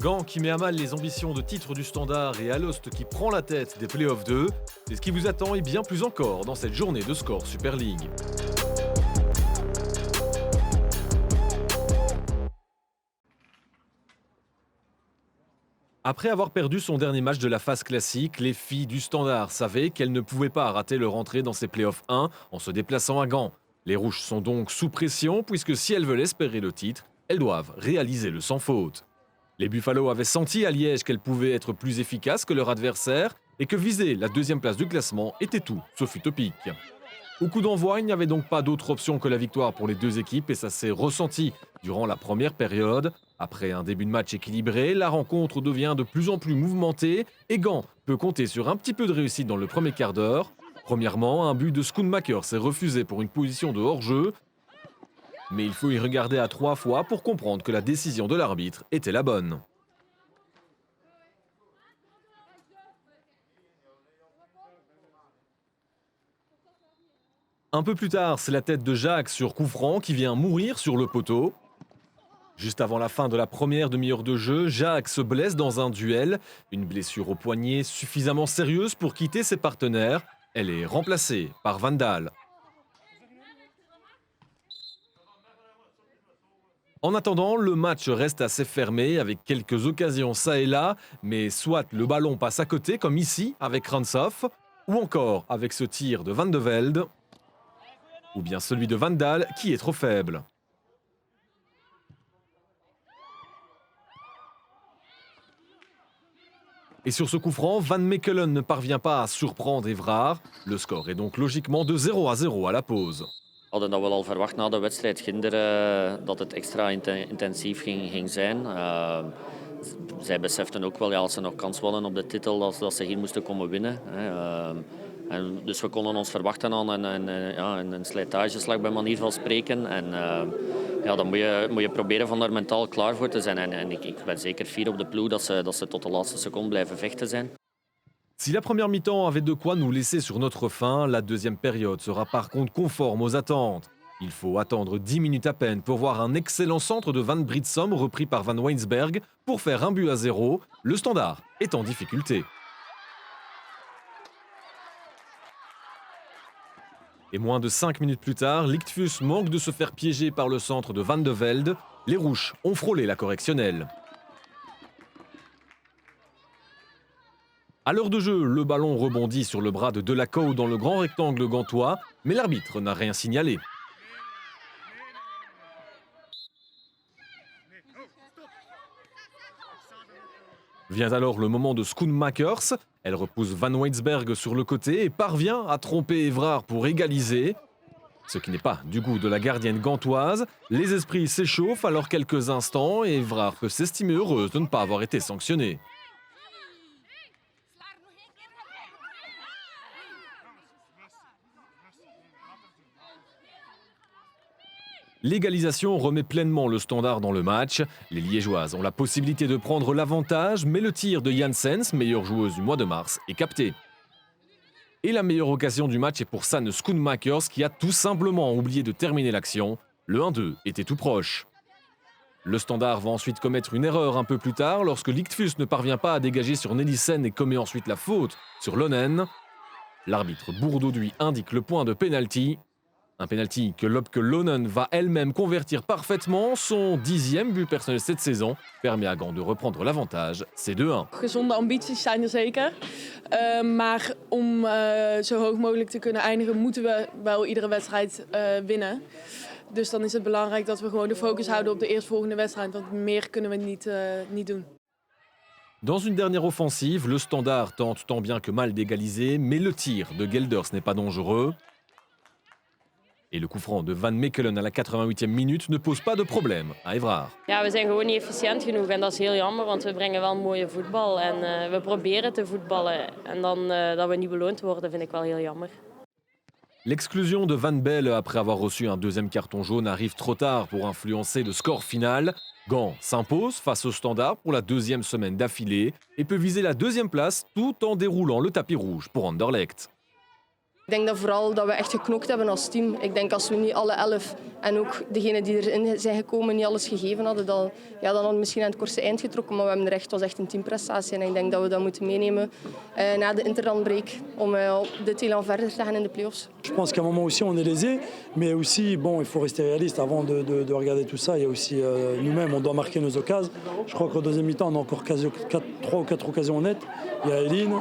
Gand qui met à mal les ambitions de titre du Standard et Alost qui prend la tête des Playoffs 2. C'est ce qui vous attend et bien plus encore dans cette journée de Score Super League. Après avoir perdu son dernier match de la phase classique, les filles du Standard savaient qu'elles ne pouvaient pas rater leur entrée dans ces Playoffs 1 en se déplaçant à Gand. Les Rouges sont donc sous pression puisque si elles veulent espérer le titre, elles doivent réaliser le sans faute. Les Buffalo avaient senti à Liège qu'elles pouvaient être plus efficaces que leur adversaire et que viser la deuxième place du classement était tout sauf utopique. Au coup d'envoi, il n'y avait donc pas d'autre option que la victoire pour les deux équipes et ça s'est ressenti durant la première période. Après un début de match équilibré, la rencontre devient de plus en plus mouvementée et Gand peut compter sur un petit peu de réussite dans le premier quart d'heure. Premièrement, un but de Schoonmaker s'est refusé pour une position de hors-jeu. Mais il faut y regarder à 3 fois pour comprendre que la décision de l'arbitre était la bonne. Un peu plus tard, c'est la tête de Jacques sur coup franc qui vient mourir sur le poteau. Juste avant la fin de la première demi-heure de jeu, Jacques se blesse dans un duel. Une blessure au poignet suffisamment sérieuse pour quitter ses partenaires. Elle est remplacée par Van Daal. En attendant, le match reste assez fermé avec quelques occasions ça et là, mais soit le ballon passe à côté, comme ici avec Ranshoff, ou encore avec ce tir de Van de Velde, ou bien celui de Van Daal qui est trop faible. Et sur ce coup franc, Van Mechelen ne parvient pas à surprendre Évrard. Le score est donc logiquement de 0-0 à la pause. We hadden dat wel al verwacht na de wedstrijd Ginder dat het extra intensief ging zijn. Zij beseften ook wel, ja, als ze nog kans hadden op de titel, dat ze hier moesten komen winnen. Dus we konden ons verwachten aan een slijtageslag bij manier van spreken. En ja, dan moet je proberen van daar mentaal klaar voor te zijn. En ik ben zeker fier op de ploeg dat ze tot de laatste seconde blijven vechten zijn. Si la première mi-temps avait de quoi nous laisser sur notre faim, la deuxième période sera par contre conforme aux attentes. Il faut attendre 10 minutes à peine pour voir un excellent centre de Van Britsom repris par Van Weinsberg pour faire 1-0. Le Standard est en difficulté. Et moins de 5 minutes plus tard, Lichtfus manque de se faire piéger par le centre de Van de Velde. Les Rouges ont frôlé la correctionnelle. À l'heure de jeu, le ballon rebondit sur le bras de Delacour dans le grand rectangle gantois, mais l'arbitre n'a rien signalé. Vient alors le moment de Schoonmakers. Elle repousse Van Weinsberg sur le côté et parvient à tromper Évrard pour égaliser. Ce qui n'est pas du goût de la gardienne gantoise. Les esprits s'échauffent alors quelques instants et Évrard peut s'estimer heureuse de ne pas avoir été sanctionnée. L'égalisation remet pleinement le Standard dans le match. Les Liégeoises ont la possibilité de prendre l'avantage, mais le tir de Janssens, meilleure joueuse du mois de mars, est capté. Et la meilleure occasion du match est pour Sanne Schoonmakers qui a tout simplement oublié de terminer l'action. Le 1-2 était tout proche. Le Standard va ensuite commettre une erreur un peu plus tard lorsque Lichtfus ne parvient pas à dégager sur Nelissen et commet ensuite la faute sur Lonen. L'arbitre Bourdauduit indique le point de pénalty. Un pénalty que Lopke Lonen va elle-même convertir parfaitement. Son 10e but personnel cette saison permet à Gand de reprendre l'avantage. C'est 2-1. Gezonde ambities zijn er zeker. Maar om zo hoog mogelijk te kunnen eindigen moeten we wel iedere wedstrijd winnen. Dus dan is het belangrijk dat we gewoon de focus houden op de eerstvolgende wedstrijd. Want meer kunnen we niet doen. Dans une dernière offensive, le Standard tente tant bien que mal d'égaliser, mais le tir de Gelders n'est pas dangereux. Et le coup franc de Van Mechelen à la 88e minute ne pose pas de problème à Évrard. Ja, we zijn gewoon niet efficiënt genoeg en dat is heel jammer, want we brengen wel mooie voetbal en we proberen te voetballen. En dan dat we niet beloond worden, vind ik wel heel jammer. L'exclusion de Van Belle après avoir reçu un deuxième carton jaune arrive trop tard pour influencer le score final. Gand s'impose face au Standard pour la deuxième semaine d'affilée et peut viser la deuxième place tout en déroulant le tapis rouge pour Anderlecht. Ik denk dat vooral dat we echt geknokt hebben als team. Ik denk als we niet alle 11 en ook degenen die erin zijn gekomen niet alles gegeven hadden, dan hadden we misschien aan het kortste eind getrokken. Maar we hebben het was echt een teamprestatie en ik denk dat we dat moeten meenemen na de interlandbreak om dit elan verder te gaan in de play-offs. Je pense qu'à un moment aussi on est lésés, mais aussi bon, il faut rester réaliste avant de regarder tout ça. Il y a aussi nous-mêmes, on doit marquer nos occasions. Je crois qu'au deuxième mi-temps, on a encore 3 ou 4 occasions nettes. Il y a Eline,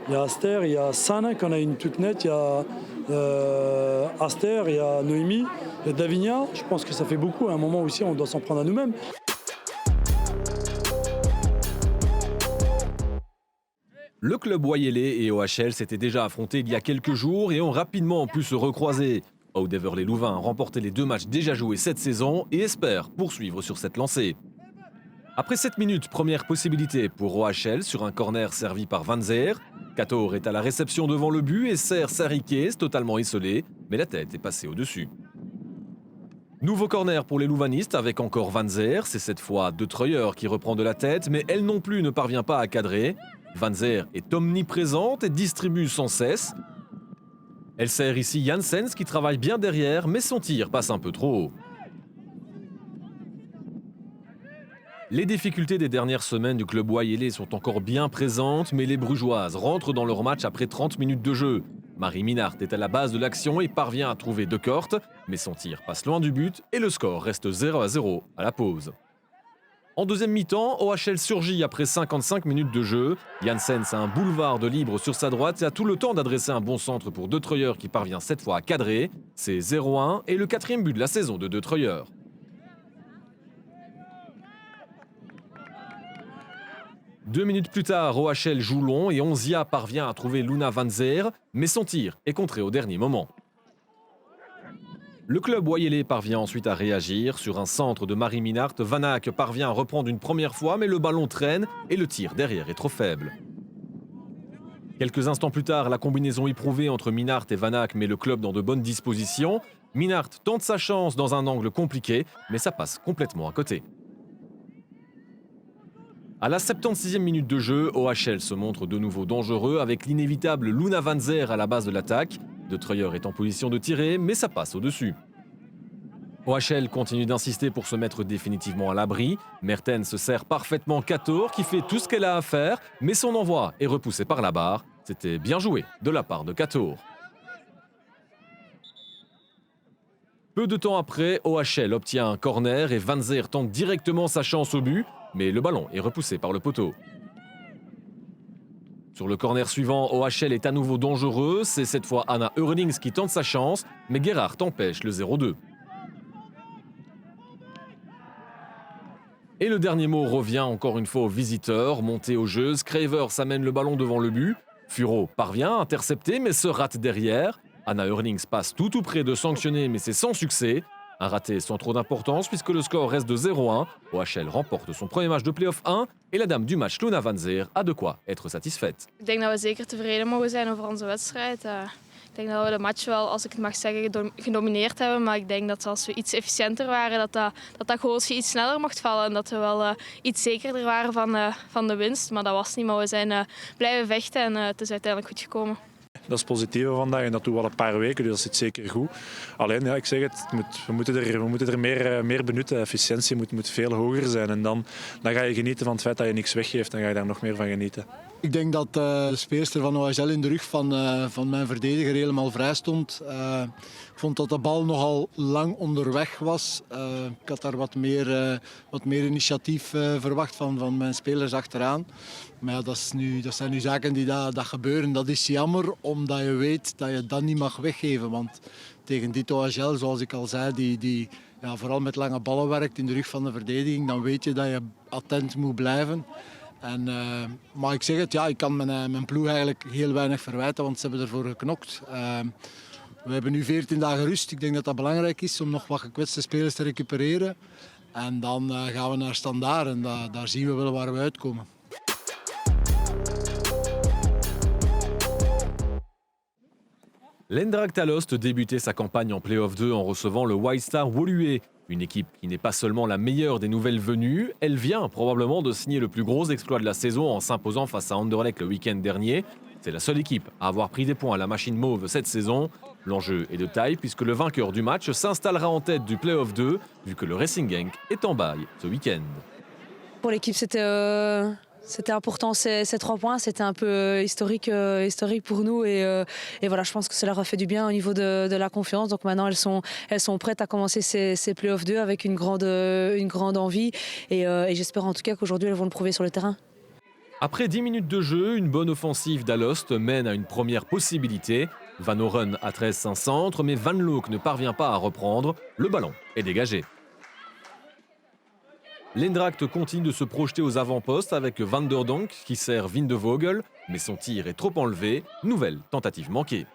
il y a Aster, il y a Sana qu'on a une toute nette, il y a Aster, il y a Noémie, il y a Davinia. Je pense que ça fait beaucoup. À un moment aussi, on doit s'en prendre à nous-mêmes. Le club Wayélé et OHL s'étaient déjà affrontés il y a quelques jours et ont rapidement pu se recroiser. Audeverley Louvain a remporté les 2 matchs déjà joués cette saison et espère poursuivre sur cette lancée. Après 7 minutes, première possibilité pour OHL sur un corner servi par Van Zer. Cator est à la réception devant le but et sert Sarikes, totalement isolé, mais la tête est passée au-dessus. Nouveau corner pour les louvanistes avec encore Van Zer. C'est cette fois De Treuer qui reprend de la tête, mais elle non plus ne parvient pas à cadrer. Van Zer est omniprésente et distribue sans cesse. Elle sert ici Janssens qui travaille bien derrière, mais son tir passe un peu trop haut. Les difficultés des dernières semaines du club Wayélé sont encore bien présentes, mais les Brugeoises rentrent dans leur match après 30 minutes de jeu. Marie Minart est à la base de l'action et parvient à trouver De Kort, mais son tir passe loin du but et le score reste 0-0 à la pause. En deuxième mi-temps, OHL surgit après 55 minutes de jeu. Janssens a un boulevard de libre sur sa droite et a tout le temps d'adresser un bon centre pour De Treuer qui parvient cette fois à cadrer. C'est 0-1 et le 4e but de la saison de De Treuer. Deux minutes plus tard, OHL joue long et Onzia parvient à trouver Luna Van Zer, mais son tir est contré au dernier moment. Le club Wayélé parvient ensuite à réagir. Sur un centre de Marie Minart, Van Ack parvient à reprendre une première fois, mais le ballon traîne et le tir derrière est trop faible. Quelques instants plus tard, la combinaison éprouvée entre Minart et Van Ack met le club dans de bonnes dispositions. Minart tente sa chance dans un angle compliqué, mais ça passe complètement à côté. À la 76e minute de jeu, OHL se montre de nouveau dangereux avec l'inévitable Luna Van Zer à la base de l'attaque. De Treuer est en position de tirer, mais ça passe au-dessus. OHL continue d'insister pour se mettre définitivement à l'abri. Mertens se sert parfaitement Cator qui fait tout ce qu'elle a à faire, mais son envoi est repoussé par la barre. C'était bien joué de la part de Cator. Peu de temps après, OHL obtient un corner et Van Zer tente directement sa chance au but, mais le ballon est repoussé par le poteau. Sur le corner suivant, OHL est à nouveau dangereux. C'est cette fois Anna Eurlings qui tente sa chance, mais Gerhardt empêche le 0-2. Et le dernier mot revient encore une fois aux visiteurs. Monté au jeu, Scravers amène le ballon devant le but. Furo parvient à intercepter, mais se rate derrière. Anna Eurlings passe tout près de sanctionner, mais c'est sans succès. Un raté sans trop d'importance puisque le score reste de 0-1. OHL remporte son premier match de play-off 1 et la dame du match, Luna Van Zer, a de quoi être satisfaite. Ik denk dat we zeker tevreden mogen zijn over onze wedstrijd. Ik denk dat we de match wel, als ik het mag zeggen, gedomineerd hebben. Maar ik denk dat als we iets efficiënter waren, dat goalsje iets sneller mocht vallen. En dat we wel iets zekerder waren van de winst. Maar dat was niet. Maar we zijn blijven vechten en het is uiteindelijk goed gekomen. Dat is het positieve vandaag en dat doen we al een paar weken, dus dat zit zeker goed. Alleen, ja, ik zeg het, we moeten er meer benutten. Efficiëntie moet veel hoger zijn en dan ga je genieten van het feit dat je niks weggeeft. Dan ga je daar nog meer van genieten. Ik denk dat de speelster van OHL in de rug van mijn verdediger helemaal vrij stond. Ik vond dat de bal nogal lang onderweg was. Ik had daar wat meer initiatief verwacht van mijn spelers achteraan. Maar ja, dat zijn nu zaken die dat gebeuren. Dat is jammer, omdat je weet dat je dat niet mag weggeven. Want tegen dit OHL, zoals ik al zei, die vooral met lange ballen werkt in de rug van de verdediging, dan weet je dat je attent moet blijven. Maar ik zeg het, ja, ik kan mijn ploeg eigenlijk heel weinig verwijten, want ze hebben ervoor geknokt. We hebben nu 14 dagen rust. Ik denk dat dat belangrijk is om nog wat gekwetste spelers te recupereren. En dan gaan we naar Standaard en daar zien we wel waar we uitkomen. L'Eindracht Alost débutait sa campagne en Play-off 2 en recevant le White Star Woluwe. Une équipe qui n'est pas seulement la meilleure des nouvelles venues, elle vient probablement de signer le plus gros exploit de la saison en s'imposant face à Anderlecht le week-end dernier. C'est la seule équipe à avoir pris des points à la machine mauve cette saison. L'enjeu est de taille puisque le vainqueur du match s'installera en tête du Play-off 2 vu que le Racing Genk est en bail ce week-end. Pour l'équipe, c'était important ces 3 points. C'était un peu historique pour nous et voilà, je pense que ça leur a fait du bien au niveau de la confiance. Donc maintenant, elles sont prêtes à commencer ces Play-off 2 avec une grande envie et j'espère en tout cas qu'aujourd'hui, elles vont le prouver sur le terrain. Après 10 minutes de jeu, une bonne offensive d'Alost mène à une première possibilité. Van Oren adresse un centre, mais Van Loek ne parvient pas à reprendre. Le ballon est dégagé. L'Eendracht continue de se projeter aux avant-postes avec Van der Donk qui sert Vin de Vogel, mais son tir est trop enlevé. Nouvelle tentative manquée.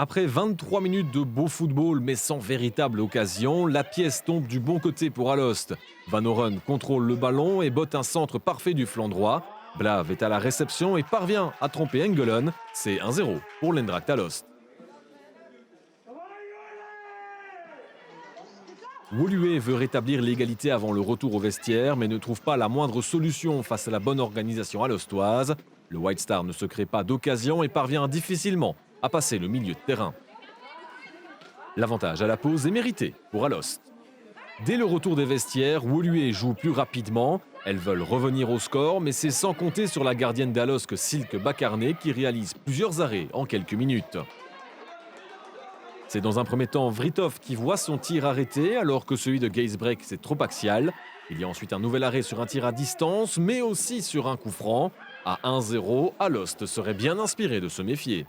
Après 23 minutes de beau football mais sans véritable occasion, la pièce tombe du bon côté pour Alost. Van Oren contrôle le ballon et botte un centre parfait du flanc droit. Blav est à la réception et parvient à tromper Engelen. C'est 1-0 pour l'Eendracht Alost. Woluwe veut rétablir l'égalité avant le retour au vestiaire mais ne trouve pas la moindre solution face à la bonne organisation alostoise. Le White Star ne se crée pas d'occasion et parvient difficilement à passer le milieu de terrain. L'avantage à la pause est mérité pour Alost. Dès le retour des vestiaires, Woluwe joue plus rapidement. Elles veulent revenir au score, mais c'est sans compter sur la gardienne d'Alost Silke Bakarne qui réalise plusieurs arrêts en quelques minutes. C'est dans un premier temps Vritov qui voit son tir arrêté alors que celui de Geisbrek c'est trop axial. Il y a ensuite un nouvel arrêt sur un tir à distance, mais aussi sur un coup franc. À 1-0, Alost serait bien inspiré de se méfier.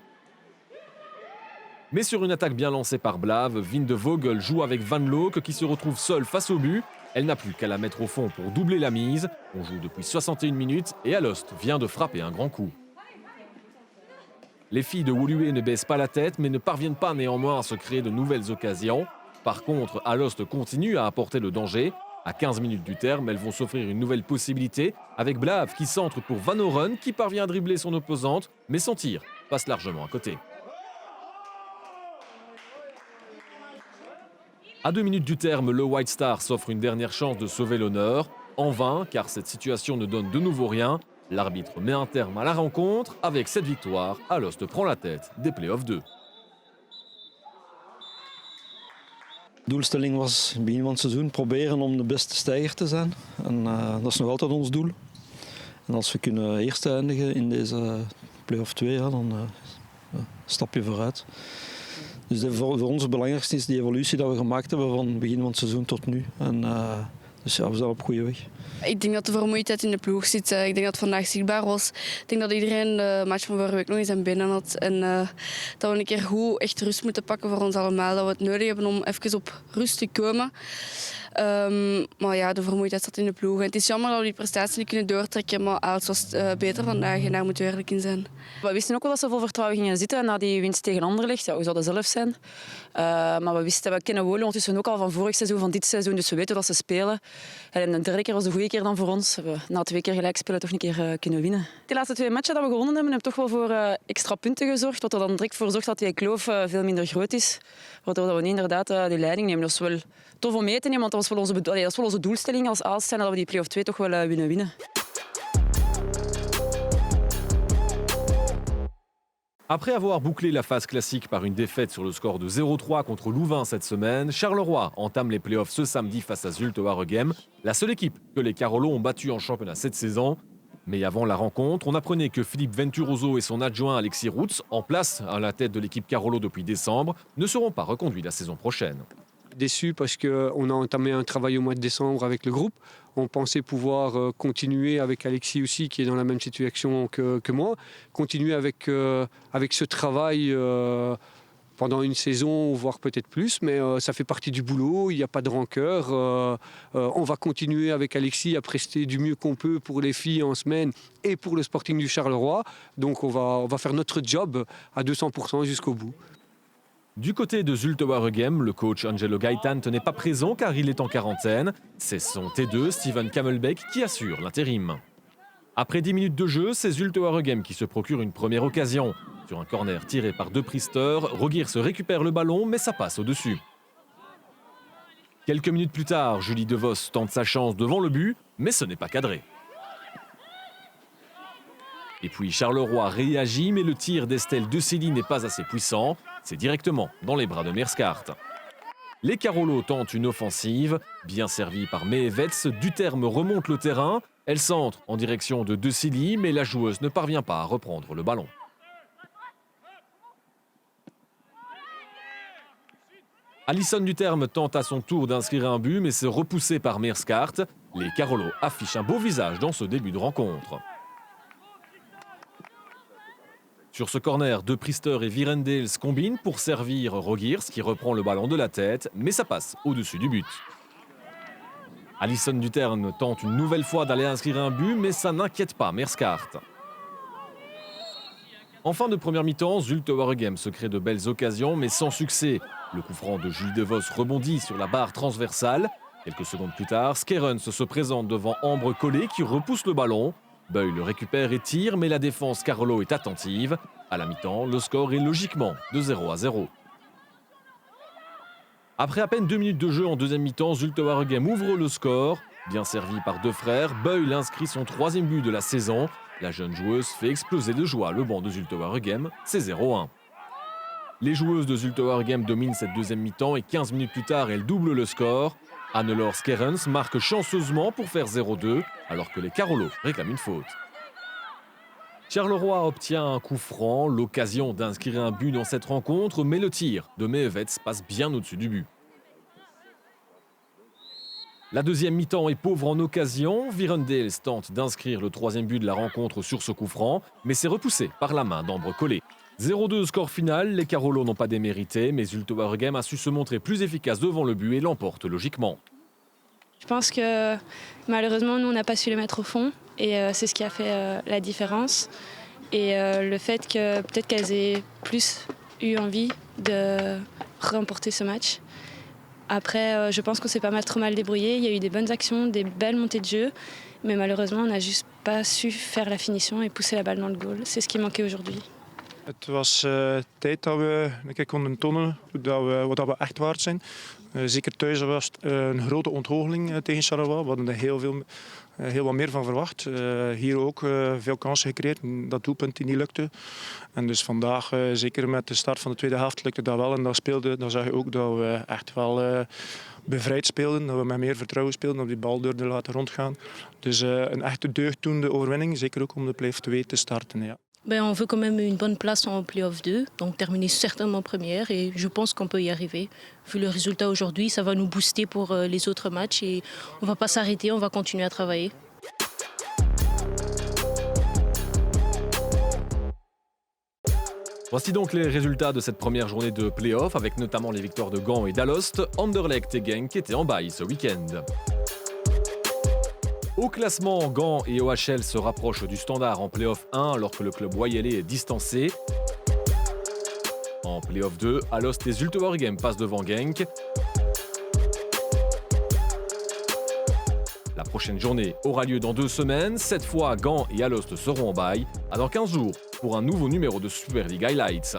Mais sur une attaque bien lancée par Blav, Vin de Vogel joue avec Van Loek qui se retrouve seule face au but. Elle n'a plus qu'à la mettre au fond pour doubler la mise. On joue depuis 61 minutes et Alost vient de frapper un grand coup. Les filles de Woluwe ne baissent pas la tête mais ne parviennent pas néanmoins à se créer de nouvelles occasions. Par contre, Alost continue à apporter le danger. À 15 minutes du terme, elles vont s'offrir une nouvelle possibilité avec Blav qui centre pour Van Oren qui parvient à dribbler son opposante, mais son tir passe largement à côté. À 2 minutes du terme, le White Star s'offre une dernière chance de sauver l'honneur. En vain, car cette situation ne donne de nouveau rien. L'arbitre met un terme à la rencontre. Avec cette victoire, Alost prend la tête des Play-off 2. Doelstelling was begin van het seizoen proberen om de beste stijger te zijn. En dat is nog altijd ons doel. En als we kunnen eerst eindigen in deze Play-off 2, ja, dan stap je vooruit. Dus voor ons het belangrijkste is die evolutie dat we gemaakt hebben van begin van het seizoen tot nu. En, dus ja, we zijn op goede weg. Ik denk dat de vermoeidheid in de ploeg zit. Ik denk dat het vandaag zichtbaar was. Ik denk dat iedereen de match van vorige week nog eens aan benen had. En dat we een keer goed echt rust moeten pakken voor ons allemaal. Dat we het nodig hebben om even op rust te komen. Maar ja, de vermoeidheid zat in de ploeg. En het is jammer dat we die prestatie niet kunnen doortrekken. Maar het was beter vandaag en daar moeten we eerlijk in zijn. We wisten ook wel dat ze vol vertrouwen gingen zitten na die winst tegen Anderlecht. Ja, we zouden zelf zijn. Maar we kennen Woluwe ondertussen ook al van vorig seizoen, van dit seizoen. Dus we weten dat ze spelen. En de derde keer was de goede keer dan voor ons. We na 2 keer gelijk spelen toch een keer kunnen winnen. De laatste 2 matchen dat we gewonnen hebben toch wel voor extra punten gezorgd. Wat er dan direct voor zorgt dat die kloof veel minder groot is. Waardoor we niet inderdaad de leiding nemen. Dat is wel tof om mee te nemen, want dat is wel onze doelstelling als Aalst zijn, dat we die Play-off 2 toch wel winnen. Après avoir bouclé la phase classique par une défaite sur le score de 0-3 contre Louvain cette semaine, Charleroi entame les playoffs ce samedi face à Zulte Waregem, la seule équipe que les Carolos ont battue en championnat cette saison. Mais avant la rencontre, on apprenait que Philippe Venturoso et son adjoint Alexis Routz, en place à la tête de l'équipe Carolo depuis décembre, ne seront pas reconduits la saison prochaine. Déçu parce qu'on a entamé un travail au mois de décembre avec le groupe. On pensait pouvoir continuer avec Alexis aussi, qui est dans la même situation que moi. Continuer avec ce travail pendant une saison, voire peut-être plus. Mais ça fait partie du boulot, il n'y a pas de rancœur. On va continuer avec Alexis à prester du mieux qu'on peut pour les filles en semaine et pour le Sporting du Charleroi. Donc on va faire notre job à 200% jusqu'au bout. Du côté de Zulte Waregem, le coach Angelo Gaitan n'est pas présent car il est en quarantaine. C'est son T2, Steven Kamelbeck, qui assure l'intérim. Après 10 minutes de jeu, c'est Zulte Waregem qui se procure une première occasion. Sur un corner tiré par De Priester, Rogier se récupère le ballon mais ça passe au-dessus. Quelques minutes plus tard, Julie DeVos tente sa chance devant le but, mais ce n'est pas cadré. Et puis Charleroi réagit, mais le tir d'Estelle Decely n'est pas assez puissant. C'est directement dans les bras de Meerschaert. Les Carolo tentent une offensive. Bien servie par Meevets, Duterme remonte le terrain. Elle centre en direction de Decely, mais la joueuse ne parvient pas à reprendre le ballon. Alison Duterme tente à son tour d'inscrire un but, mais c'est repoussé par Meerschaert. Les Carolo affichent un beau visage dans ce début de rencontre. Sur ce corner, De Priester et Virendales combinent pour servir Rogiers qui reprend le ballon de la tête, mais ça passe au-dessus du but. Alison Duterme tente une nouvelle fois d'aller inscrire un but, mais ça n'inquiète pas Meerschaert. En fin de première mi-temps, Zulte Waregem se crée de belles occasions, mais sans succès. Le coup franc de Julie DeVos rebondit sur la barre transversale. Quelques secondes plus tard, Skerens se présente devant Ambre Collet qui repousse le ballon. Beuil le récupère et tire, mais la défense Carolo est attentive. À la mi-temps, le score est logiquement de 0-0. Après à peine 2 minutes de jeu en deuxième mi-temps, Zulte Waregem ouvre le score. Bien servi par deux frères, Beuil inscrit son 3e but de la saison. La jeune joueuse fait exploser de joie le banc de Zulte Waregem, c'est 0-1. Les joueuses de Zulte Waregem dominent cette deuxième mi-temps et 15 minutes plus tard, elles doublent le score. Anne-Laure Skerens marque chanceusement pour faire 0-2, alors que les Carolo réclament une faute. Charleroi obtient un coup franc, l'occasion d'inscrire un but dans cette rencontre, mais le tir de Meevets passe bien au-dessus du but. La deuxième mi-temps est pauvre en occasion. Virendales tente d'inscrire le 3e but de la rencontre sur ce coup franc, mais c'est repoussé par la main d'Ambre Collet. 0-2 score final, les Carolo n'ont pas démérité, mais Zulte Waregem a su se montrer plus efficace devant le but et l'emporte logiquement. Je pense que malheureusement, nous, on n'a pas su les mettre au fond et c'est ce qui a fait la différence. Et le fait que peut-être qu'elles aient plus eu envie de remporter ce match. Après, je pense qu'on s'est pas mal trop mal débrouillé. Il y a eu des bonnes actions, des belles montées de jeu, mais malheureusement, on n'a juste pas su faire la finition et pousser la balle dans le goal. C'est ce qui manquait aujourd'hui. Het was tijd dat we een keer konden tonen wat we echt waard zijn. Zeker thuis was het een grote ontgoocheling tegen Charleroi. We hadden er heel wat meer van verwacht. Hier ook veel kansen gecreëerd. Dat doelpunt die niet lukte. En dus vandaag, zeker met de start van de tweede helft, lukte dat wel. En dan zag je ook dat we echt wel bevrijd speelden. Dat we met meer vertrouwen speelden. Dat we die bal durfden laten rondgaan. Dus een echte deugddoende overwinning. Zeker ook om de play-off 2 te starten. Ja. On veut quand même une bonne place en play-off 2, donc terminer certainement première et je pense qu'on peut y arriver. Vu le résultat aujourd'hui, ça va nous booster pour les autres matchs et on ne va pas s'arrêter, on va continuer à travailler. Voici donc les résultats de cette première journée de play-off, avec notamment les victoires de Gand et d'Alost. Anderlecht et Genk étaient en bail ce week-end. Au classement, Gand et OHL se rapprochent du Standard en play-off 1 alors que le club Wayelé est distancé. En play-off 2, Alost et Zulte Waregem passent devant Genk. La prochaine journée aura lieu dans 2 semaines. Cette fois, Gand et Alost seront en bail. À dans 15 jours pour un nouveau numéro de Super League Highlights.